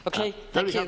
Okay, thank you.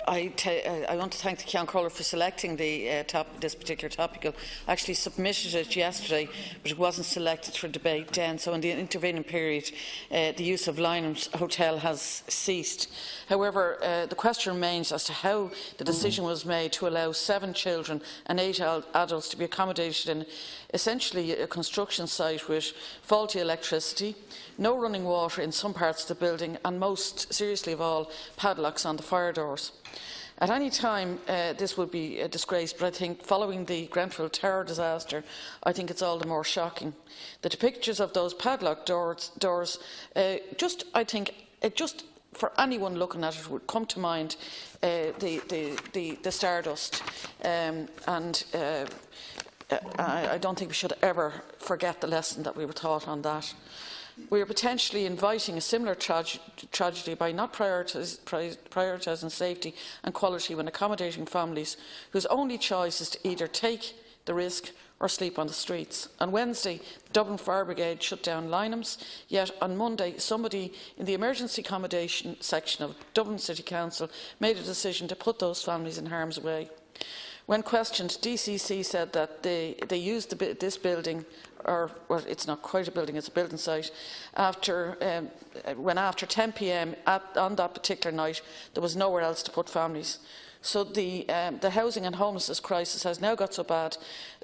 I want to thank the Ceann Comhairle for selecting this particular topic. I actually submitted it yesterday, but it wasn't selected for debate then. So in the intervening period, the use of Lynham's Hotel has ceased. However, the question remains as to how the decision was made to allow 7 children and 8 adults to be accommodated in essentially a construction site with faulty electricity, no running water in some parts of the building, and most seriously of all, padlocks on the fire doors. At any time, this would be a disgrace, but I think following the Grenfell terror disaster, I think it's all the more shocking. The pictures of those padlocked doors just for anyone looking at it would come to mind the stardust, I don't think we should ever forget the lesson that we were taught on that. We are potentially inviting a similar tragedy by not prioritising safety and quality when accommodating families whose only choice is to either take the risk or sleep on the streets. On Wednesday, the Dublin Fire Brigade shut down Lynham's, yet on Monday, somebody in the emergency accommodation section of Dublin City Council made a decision to put those families in harm's way. When questioned, DCC said that they used this building, or well, it's not quite a building, it's a building site, when after 10 p.m. on that particular night, there was nowhere else to put families. So the housing and homelessness crisis has now got so bad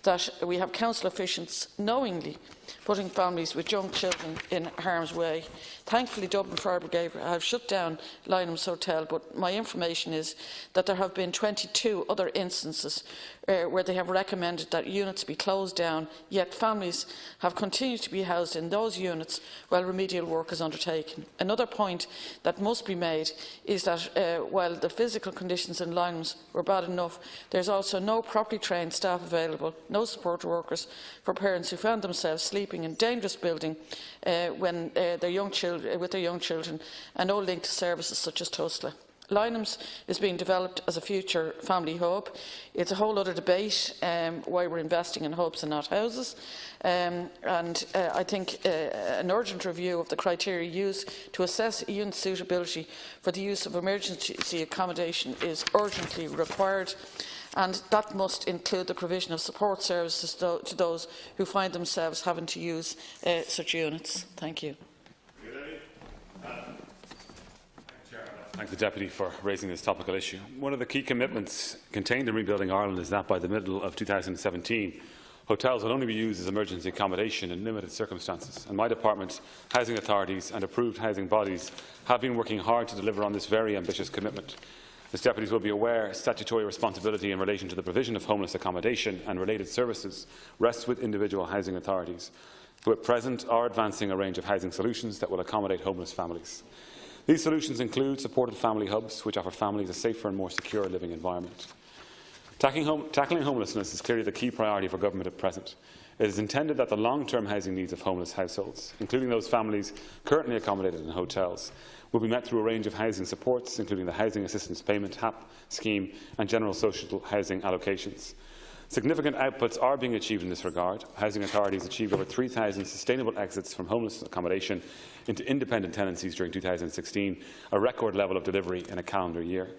that we have council officials knowingly putting families with young children in harm's way. Thankfully, Dublin Fire Brigade have shut down Lynham's Hotel, but my information is that there have been 22 other instances where they have recommended that units be closed down, yet families have continued to be housed in those units while remedial work is undertaken. Another point that must be made is that while the physical conditions in Lynham's were bad enough, there is also no properly trained staff available, no support workers for parents who found themselves sleeping in dangerous building with their young children, and no link to services such as TUSLA. Lynham's is being developed as a future family hub. It's a whole other debate why we're investing in hubs and not houses. I think an urgent review of the criteria used to assess unit suitability for the use of emergency accommodation is urgently required, and that must include the provision of support services to those who find themselves having to use such units. Thank you. Thank the Deputy for raising this topical issue. One of the key commitments contained in Rebuilding Ireland is that by the middle of 2017, hotels will only be used as emergency accommodation in limited circumstances. And my department, housing authorities and approved housing bodies have been working hard to deliver on this very ambitious commitment. As deputies will be aware, statutory responsibility in relation to the provision of homeless accommodation and related services rests with individual housing authorities, who at present are advancing a range of housing solutions that will accommodate homeless families. These solutions include supported family hubs, which offer families a safer and more secure living environment. Tackling homelessness is clearly the key priority for government at present. It is intended that the long-term housing needs of homeless households, including those families currently accommodated in hotels, will be met through a range of housing supports, including the Housing Assistance Payment (HAP) scheme and general social housing allocations. Significant outputs are being achieved in this regard. Housing authorities achieved over 3,000 sustainable exits from homeless accommodation into independent tenancies during 2016, a record level of delivery in a calendar year.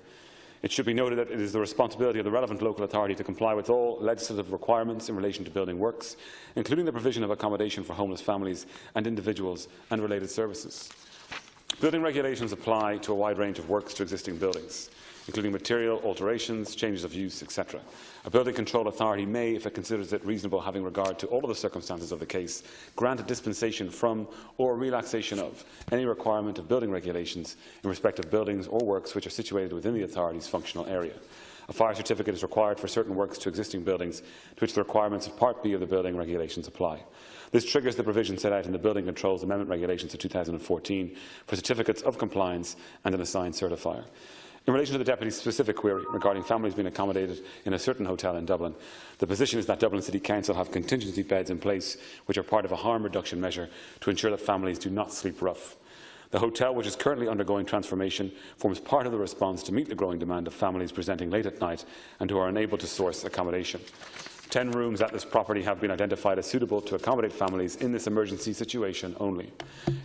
It should be noted that it is the responsibility of the relevant local authority to comply with all legislative requirements in relation to building works, including the provision of accommodation for homeless families and individuals and related services. Building regulations apply to a wide range of works to existing buildings, including material alterations, changes of use, etc. A building control authority may, if it considers it reasonable having regard to all of the circumstances of the case, grant a dispensation from or relaxation of any requirement of building regulations in respect of buildings or works which are situated within the authority's functional area. A fire certificate is required for certain works to existing buildings to which the requirements of Part B of the building regulations apply. This triggers the provision set out in the Building Controls Amendment Regulations of 2014 for certificates of compliance and an assigned certifier. In relation to the Deputy's specific query regarding families being accommodated in a certain hotel in Dublin, the position is that Dublin City Council have contingency beds in place which are part of a harm reduction measure to ensure that families do not sleep rough. The hotel, which is currently undergoing transformation, forms part of the response to meet the growing demand of families presenting late at night and who are unable to source accommodation. 10 rooms at this property have been identified as suitable to accommodate families in this emergency situation only.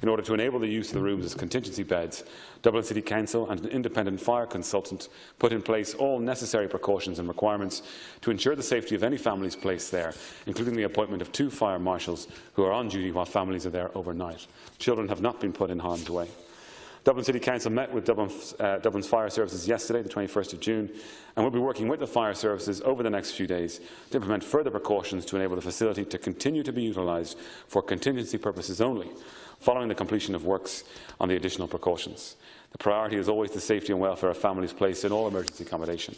In order to enable the use of the rooms as contingency beds, Dublin City Council and an independent fire consultant put in place all necessary precautions and requirements to ensure the safety of any families placed there, including the appointment of 2 fire marshals who are on duty while families are there overnight. Children have not been put in harm's way. Dublin City Council met with Dublin's fire services yesterday, the 21st of June, and will be working with the fire services over the next few days to implement further precautions to enable the facility to continue to be utilised for contingency purposes only, following the completion of works on the additional precautions. The priority is always the safety and welfare of families placed in all emergency accommodation.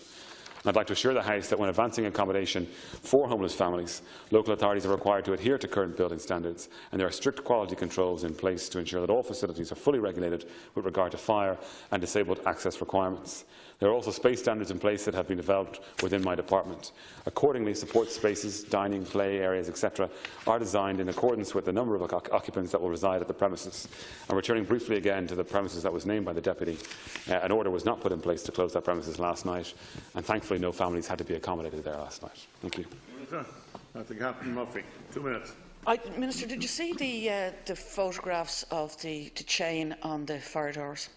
I would like to assure the House that when advancing accommodation for homeless families, local authorities are required to adhere to current building standards, and there are strict quality controls in place to ensure that all facilities are fully regulated with regard to fire and disabled access requirements. There are also space standards in place that have been developed within my department. Accordingly, support spaces, dining, play areas, etc. are designed in accordance with the number of occupants that will reside at the premises. And returning briefly again to the premises that was named by the Deputy, an order was not put in place to close that premises last night, and thankfully no families had to be accommodated there last night. Thank you. I think Captain Murphy, 2 minutes. Minister, did you see the photographs of the chain on the fire doors?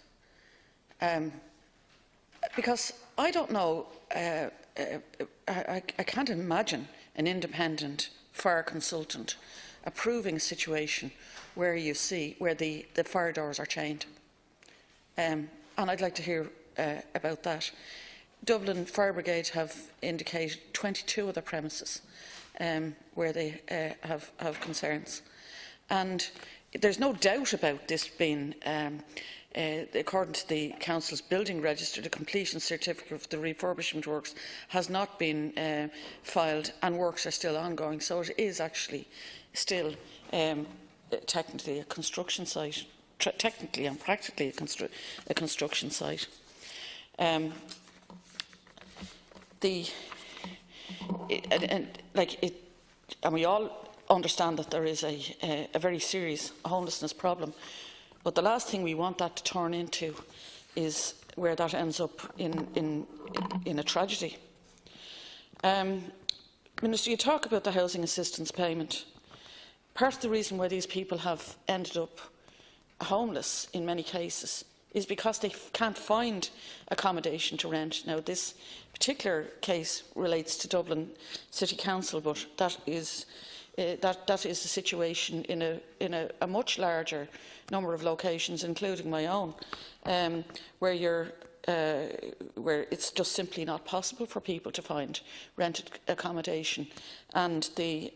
Because I don't know, I can't imagine an independent fire consultant approving a situation where you see where the fire doors are chained. And I'd like to hear about that. Dublin Fire Brigade have indicated 22 other premises where they have concerns. And there's no doubt about this being, according to the Council's building register, the completion certificate of the refurbishment works has not been filed and works are still ongoing. So it is actually still technically a construction site, technically and practically a construction site. And we all understand that there is a very serious homelessness problem, but the last thing we want that to turn into is where that ends up in a tragedy. Minister, you talk about the housing assistance payment. Part of the reason why these people have ended up homeless in many cases is because they can't find accommodation to rent. Now, this particular case relates to Dublin City Council, but that is the situation in a much larger number of locations, including my own, where it's just simply not possible for people to find rented accommodation, and the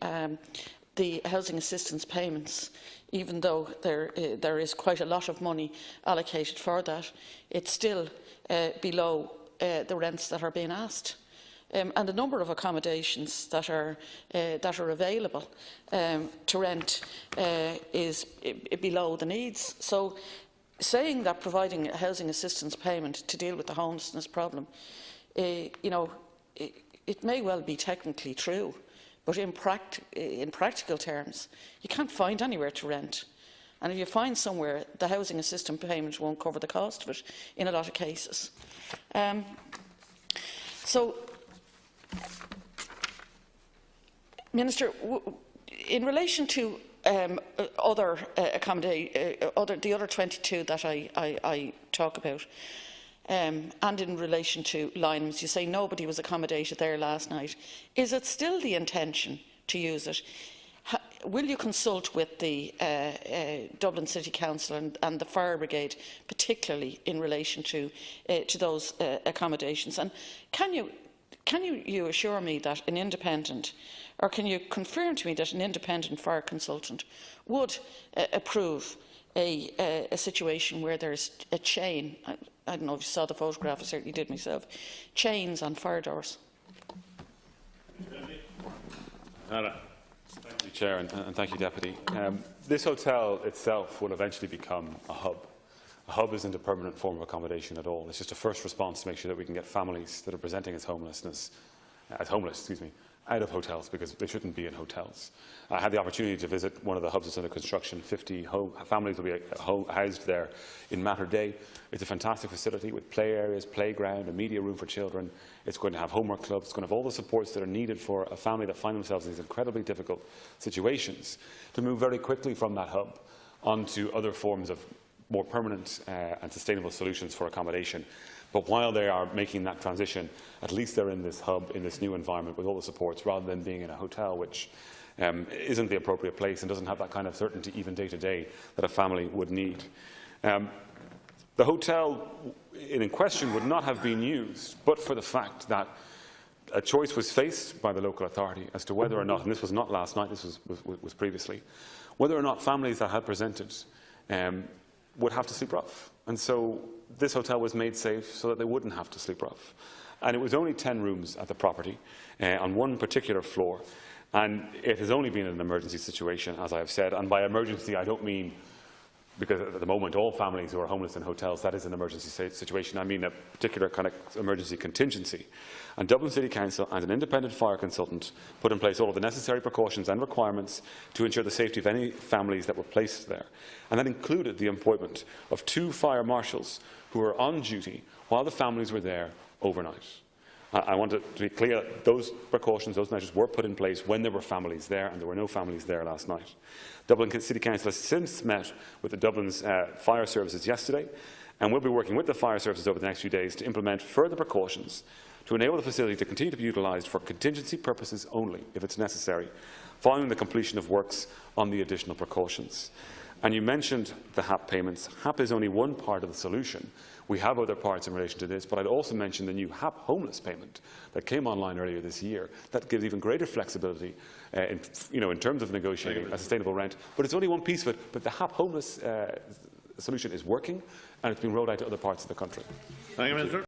housing assistance payments, even though there is quite a lot of money allocated for that, it's still below the rents that are being asked. And the number of accommodations that are available to rent is below the needs. So, saying that providing a housing assistance payment to deal with the homelessness problem, it may well be technically true, but in practical terms, you can't find anywhere to rent. And if you find somewhere, the housing assistance payment won't cover the cost of it in a lot of cases. So, Minister, in relation to the other 22 that I talk about, and in relation to Lineman's, you say nobody was accommodated there last night. Is it still the intention to use it? Will you consult with the Dublin City Council and the Fire Brigade, particularly in relation to those accommodations? And can you assure me that an independent, or can you confirm to me that an independent fire consultant would approve a situation where there's a chain? I don't know if you saw the photograph, I certainly did myself. Chains on fire doors. Thank you, Chair, and thank you, Deputy. This hotel itself will eventually become a hub. A hub isn't a permanent form of accommodation at all. It's just a first response to make sure that we can get families that are presenting as homeless, out of hotels because they shouldn't be in hotels. I had the opportunity to visit one of the hubs that's under construction. 50 families will be housed there in matter day. It's a fantastic facility with play areas, playground, a media room for children. It's going to have homework clubs. It's going to have all the supports that are needed for a family that find themselves in these incredibly difficult situations to move very quickly from that hub onto other forms of more permanent and sustainable solutions for accommodation. But while they are making that transition, at least they're in this hub, in this new environment with all the supports, rather than being in a hotel, which isn't the appropriate place and doesn't have that kind of certainty, even day to day, that a family would need. The hotel in question would not have been used, but for the fact that a choice was faced by the local authority as to whether or not, and this was not last night, this was previously, whether or not families that had presented would have to sleep rough. And so this hotel was made safe so that they wouldn't have to sleep rough. And it was only 10 rooms at the property on one particular floor. And it has only been an emergency situation, as I have said. And by emergency, I don't mean because at the moment all families who are homeless in hotels, that is an emergency situation. I mean a particular kind of emergency contingency. And Dublin City Council and an independent fire consultant put in place all of the necessary precautions and requirements to ensure the safety of any families that were placed there. And that included the appointment of 2 fire marshals who were on duty while the families were there overnight. I want to be clear that those precautions, those measures were put in place when there were families there, and there were no families there last night. Dublin City Council has since met with the Dublin's fire services yesterday, and will be working with the fire services over the next few days to implement further precautions to enable the facility to continue to be utilised for contingency purposes only, if it's necessary, following the completion of works on the additional precautions. And you mentioned the HAP payments. HAP is only one part of the solution. We have other parts in relation to this, but I'd also mention the new HAP homeless payment that came online earlier this year. That gives even greater flexibility in terms of negotiating a sustainable rent. But it's only one piece of it. But the HAP homeless solution is working, and it's been rolled out to other parts of the country. Thank you, Minister.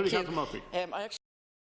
Deputy Councillor Murphy. I actually